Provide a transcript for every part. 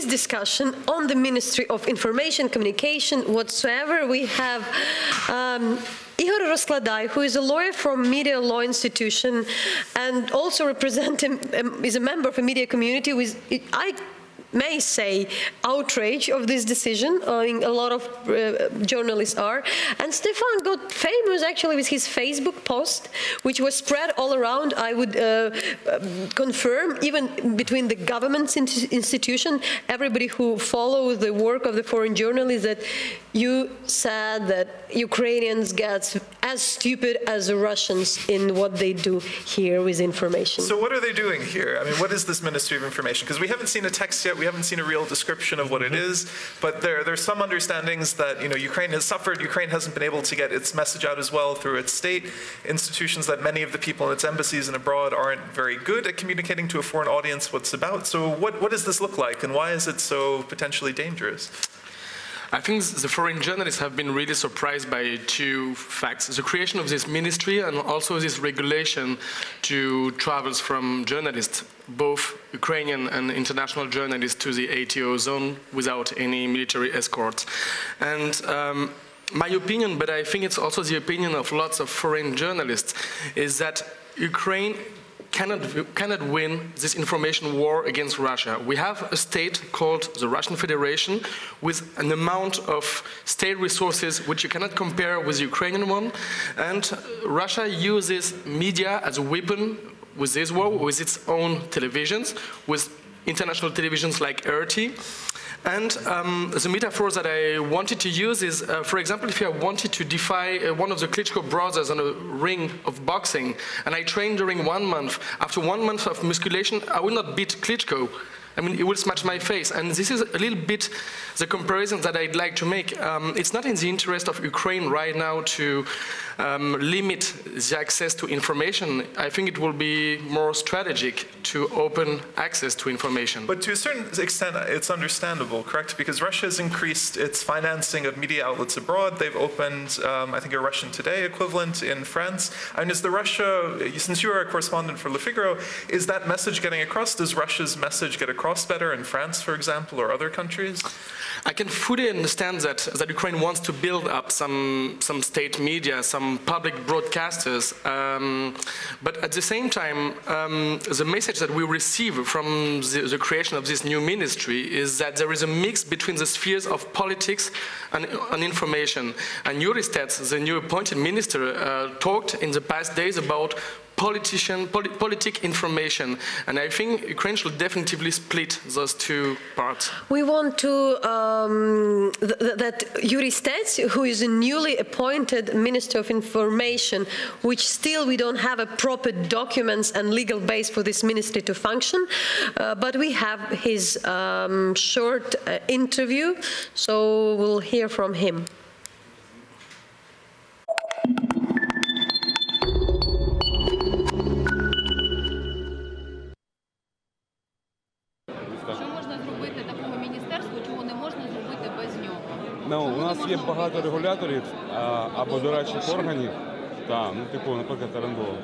discussion on the Ministry of Information, Communication, whatsoever. We have Ihor Rozkladaj, who is a lawyer from Media Law Institution and also is a member of a media community with, I may say, outrage of this decision. A lot of journalists are. And Stephane got famous actually with his Facebook post, which was spread all around. I would confirm, even between the government institution, everybody who follows the work of the foreign journalists, that you said that Ukrainians get as stupid as the Russians in what they do here with information. So what are they doing here? I mean, what is this Ministry of Information? Because we haven't seen a text yet. We haven't seen a real description of what it is, but there's some understandings that, Ukraine has suffered. Ukraine hasn't been able to get its message out as well through its state institutions, that many of the people in its embassies and abroad aren't very good at communicating to a foreign audience what's about. So what does this look like, and why is it so potentially dangerous? I think the foreign journalists have been really surprised by two facts: the creation of this ministry and also this regulation to travels from journalists, both Ukrainian and international journalists, to the ATO zone without any military escort. And my opinion, but I think it's also the opinion of lots of foreign journalists, is that Ukraine cannot win this information war against Russia. We have a state called the Russian Federation with an amount of state resources which you cannot compare with the Ukrainian one, and Russia uses media as a weapon with this war, with its own televisions, with international televisions like RT. And the metaphor that I wanted to use is, for example, if I wanted to defy one of the Klitschko brothers on a ring of boxing, and I trained during 1 month, after 1 month of musculation, I will not beat Klitschko. I mean, it will smash my face. And this is a little bit the comparison that I'd like to make. It's not in the interest of Ukraine right now to limit the access to information. I think it will be more strategic to open access to information. But to a certain extent, it's understandable, correct? Because Russia has increased its financing of media outlets abroad. They've opened, I think, a Russian Today equivalent in France. And is the Russia, since you are a correspondent for Le Figaro, is that message getting across? Does Russia's message get across better in France, for example, or other countries? I can fully understand that Ukraine wants to build up some state media, some public broadcasters, but at the same time, the message that we receive from the creation of this new ministry is that there is a mix between the spheres of politics and information. And Eurostat, the new appointed minister, talked in the past days about politic information, and I think Ukraine should definitively split those two parts. We want to that Eurostat, who is a newly appointed Minister of Information, which still we don't have a proper documents and legal base for this ministry to function, but we have his short interview, so we'll hear from him. У нас є багато регуляторів або дорадчих органів, типу, наприклад, РНБО,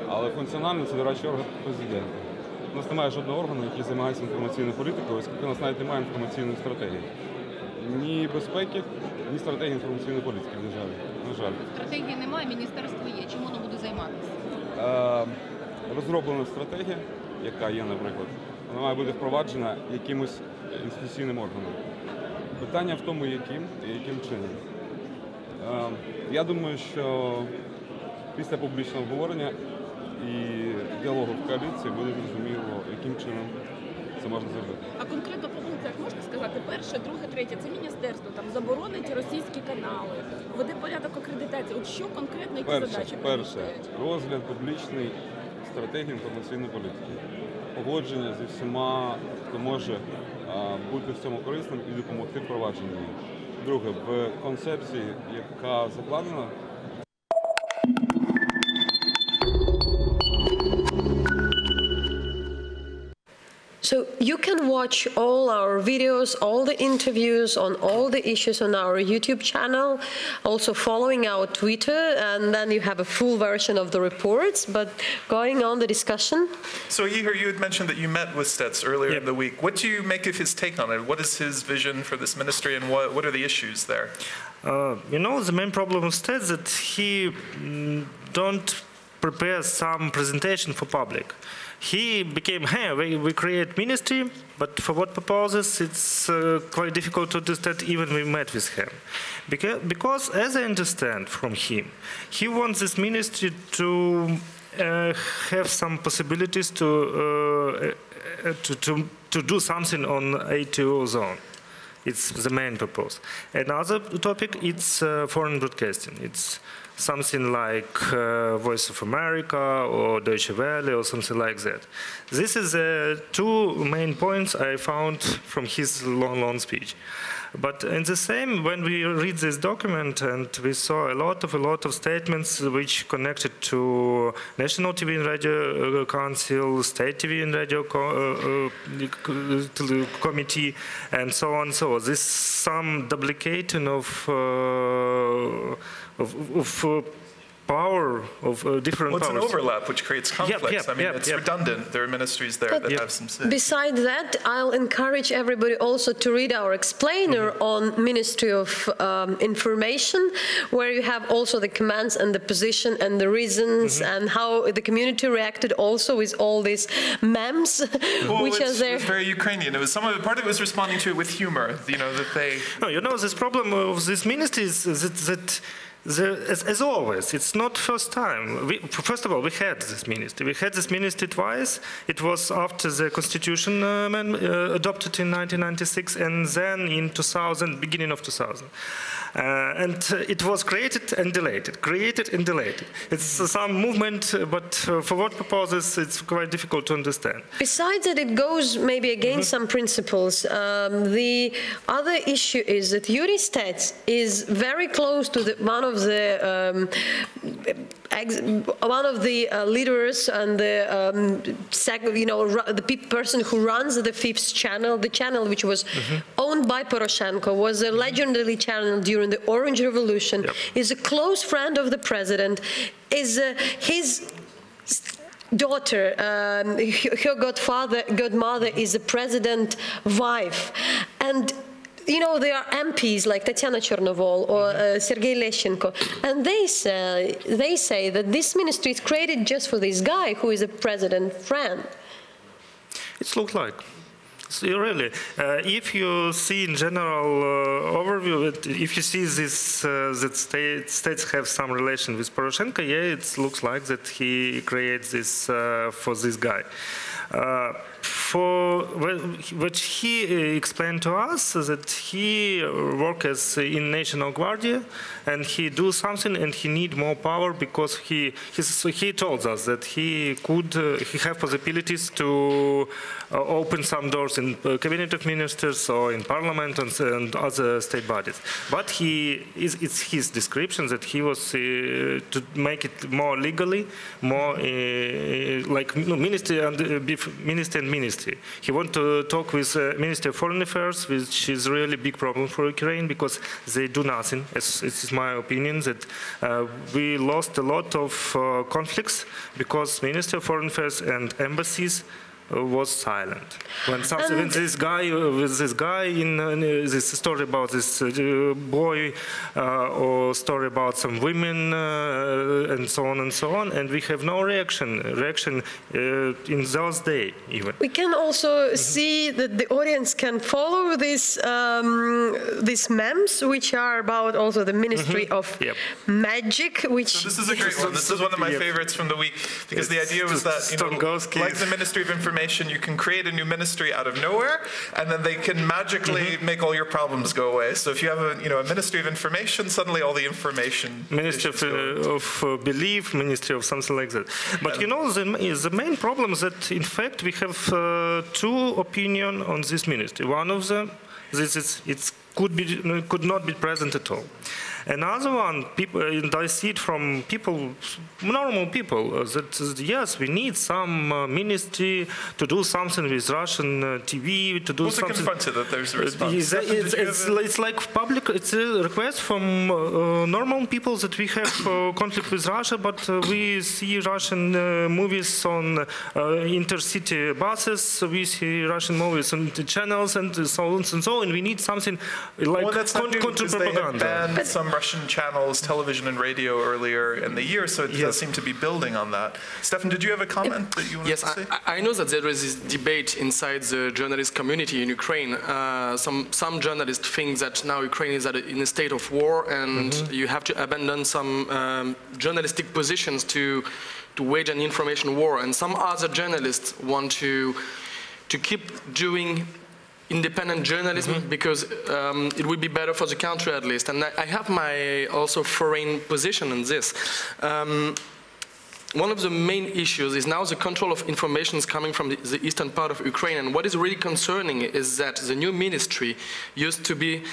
але функціонально це дорадчий орган президента. У нас немає жодного органу, який займається інформаційною політикою, оскільки у нас навіть немає інформаційної стратегії. Ні безпеки, ні стратегії інформаційної політики, на жаль. Стратегії немає, міністерство є. Чим воно буде займатися? Розроблена стратегія, яка є, наприклад, вона має бути впроваджена якимось інституційним органом. Питання в тому, яким чином. Я думаю, що після публічного обговорення і діалогу в коаліції буде зрозуміло, яким чином це можна зробити. А конкретно по пунктах можна сказати? Перше, друге, третє – це міністерство, заборонить російські канали, введе порядок акредитації. От що конкретно, які задачі? Перше, розгляд публічної стратегії інформаційної політики. Погодження зі всіма, хто може бути в цьому корисним і допомогти впровадженню її. Друге, в концепції, яка закладена, So you can watch all our videos, all the interviews on all the issues on our YouTube channel, also following our Twitter, and then you have a full version of the reports, but going on the discussion. So Ihor, you had mentioned that you met with Stets earlier in the week. What do you make of his take on it? What is his vision for this ministry, and what are the issues there? You know, the main problem with Stets is that he don't prepare some presentation for public. He became, hey, we create ministry, but for what purposes? It's quite difficult to understand even we met with him. Because as I understand from him, he wants this ministry to have some possibilities to do something on ATO zone. It's the main purpose. Another topic, it's foreign broadcasting. It's something like Voice of America or Deutsche Welle or something like that. This is two main points I found from his long speech. But in the same, when we read this document, and we saw a lot of statements which connected to National TV and Radio Council, State TV and Radio Committee, and so on. So this some duplicating of power of different powers. It's an overlap which creates conflicts. It's redundant. There are ministries there that have some say. Besides that, I'll encourage everybody also to read our explainer on Ministry of Information, where you have also the commands and the position and the reasons and how the community reacted also with all these memes, which are there. It was very Ukrainian. It was part of it was responding to it with humor. You know that they. No, you know this problem of this ministry is that. As always, it's not first time. First of all, we had this ministry. We had this ministry twice. It was after the Constitution adopted in 1996, and then in 2000, beginning of 2000. And it was created and deleted, created and deleted. It's some movement, but for what purposes, it's quite difficult to understand. Besides that, it goes maybe against some principles. The other issue is that Yuri Stets is very close to one of the leaders and the person who runs the Fifth channel, the channel which was owned by Poroshenko, was a legendary channel during the Orange Revolution, is a close friend of the president, is his daughter, her godmother is a president wife, and you know, there are MPs like Tatiana Chernovol or Sergei Leshchenko, and they say that this ministry is created just for this guy who is a president friend. It looks like. So really, if you see in general overview, if you see this that states have some relation with Poroshenko, yeah, it looks like that he creates this for this guy. For what he explained to us that he works in National Guardia and he do something and he need more power because he told us that he have possibilities to open some doors in cabinet of ministers or in parliament and other state bodies. But it's his description that he was to make it more legally, more like ministry and ministry. He want to talk with Ministry of Foreign Affairs, which is really big problem for Ukraine because they do nothing. It's my opinion that we lost a lot of conflicts because Ministry of Foreign Affairs and embassies was silent. When this guy in this story about this boy or story about some women and so on, and we have no reaction in those days even. We can also see that the audience can follow these memes, which are about also the Ministry of Magic, which. So this is a great one. This is one of my favorites from the week because the idea was that like the Ministry of Information, you can create a new ministry out of nowhere, and then they can magically make all your problems go away. So if you have a Ministry of Information, suddenly all the information. Ministry of Belief, Ministry of something like that. But the main problem is that in fact we have two opinions on this ministry. One of them, it could not be present at all. Another one, people, and I see it from people, normal people, that yes, we need some ministry to do something with Russian TV, to do something. Confronted that there's a response. It's like public. It's a request from normal people that we have conflict with Russia, but we see Russian movies on intercity buses. We see Russian movies on the channels and so on and so on. And we need something like counter-propaganda. They had banned some Russian channels, television and radio earlier in the year, so it does seem to be building on that. Stephane, did you have a comment that you wanted to say? Yes, I know that there is this debate inside the journalist community in Ukraine. Some journalists think that now Ukraine is in a state of war and you have to abandon some journalistic positions to wage an information war. And some other journalists want to keep doing independent journalism because it would be better for the country at least. And I have my also foreign position on this. One of the main issues is now the control of information coming from the eastern part of Ukraine. And what is really concerning is that the new ministry used to be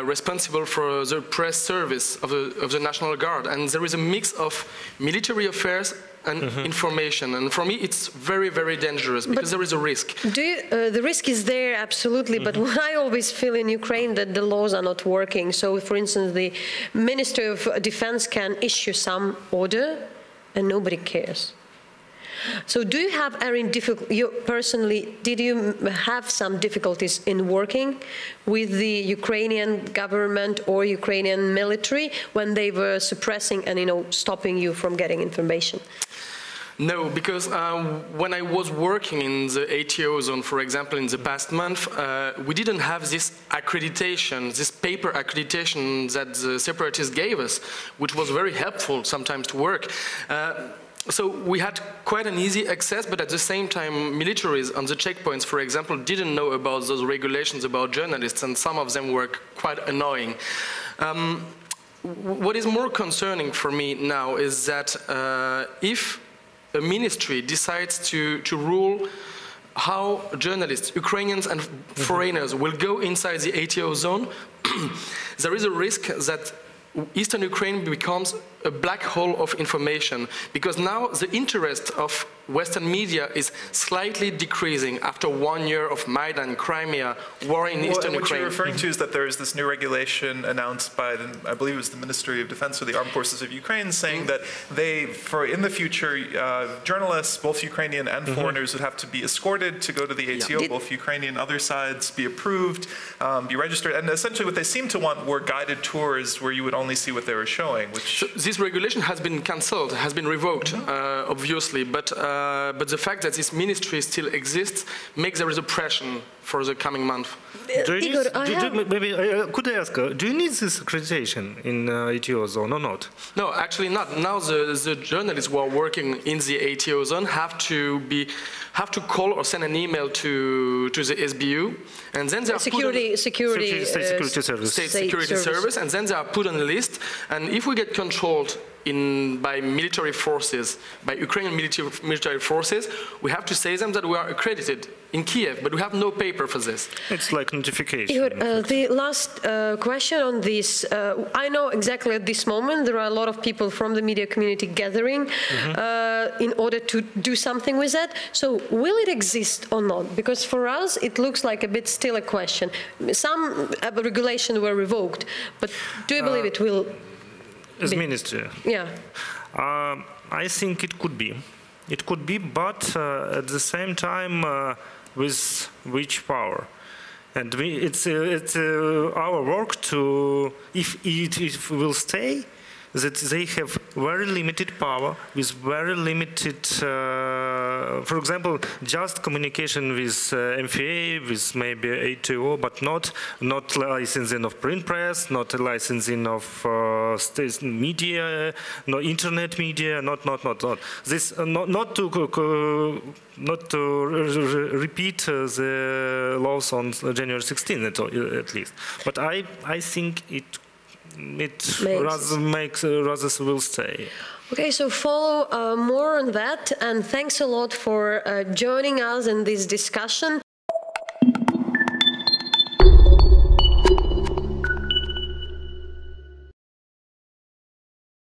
responsible for the press service of the National Guard. And there is a mix of military affairs and information. And for me, it's very, very dangerous because there is a risk. The risk is there, absolutely. But what I always feel in Ukraine that the laws are not working. So, for instance, the Ministry of Defense can issue some order and nobody cares. So do you have any did you have some difficulties in working with the Ukrainian government or Ukrainian military when they were suppressing and, stopping you from getting information? No, because when I was working in the ATO zone, for example, in the past month, we didn't have this accreditation, this paper accreditation that the separatists gave us, which was very helpful sometimes to work. So we had quite an easy access, but at the same time, militaries on the checkpoints, for example, didn't know about those regulations about journalists, and some of them were quite annoying. What is more concerning for me now is that if a ministry decides to rule how journalists, Ukrainians and foreigners, will go inside the ATO zone, there is a risk that Eastern Ukraine becomes a black hole of information, because now the interest of Western media is slightly decreasing after 1 year of Maidan, Crimea, war in Eastern Ukraine. What you're referring to is that there is this new regulation announced by, I believe it was the Ministry of Defense or the Armed Forces of Ukraine, saying that in the future, journalists, both Ukrainian and foreigners, would have to be escorted to go to the ATO, both Ukrainian and other sides, be approved, be registered. And essentially what they seem to want were guided tours where you would only see what they were showing. Which this regulation has been cancelled, has been revoked, obviously, but the fact that this ministry still exists makes there is a pressure for the coming month. Could I ask, do you need this accreditation in ATO zone or not? No, actually not. Now the journalists who are working in the ATO zone have to call or send an email to the SBU, and then they are State Security Service, and then they are put on a list. And if we get controlled by military forces, by Ukrainian military forces, we have to say them that we are accredited in Kiev, but we have no paper for this. It's like notification. Ihor, the last question on this. I know exactly at this moment there are a lot of people from the media community gathering in order to do something with that. So will it exist or not? Because for us it looks like a bit still a question. Some regulations were revoked, but do you believe it will? As ministry? Yeah. I think it could be. It could be, but at the same time, with which power? And it's our work to, if it will stay, that they have very limited power with very limited, for example, just communication with MFA, with maybe ATO, but not licensing of print press, not licensing of state media, no internet media, not. This not to repeat the laws on January 16th at least. But I think it rather will stay. Okay, so follow more on that, and thanks a lot for joining us in this discussion.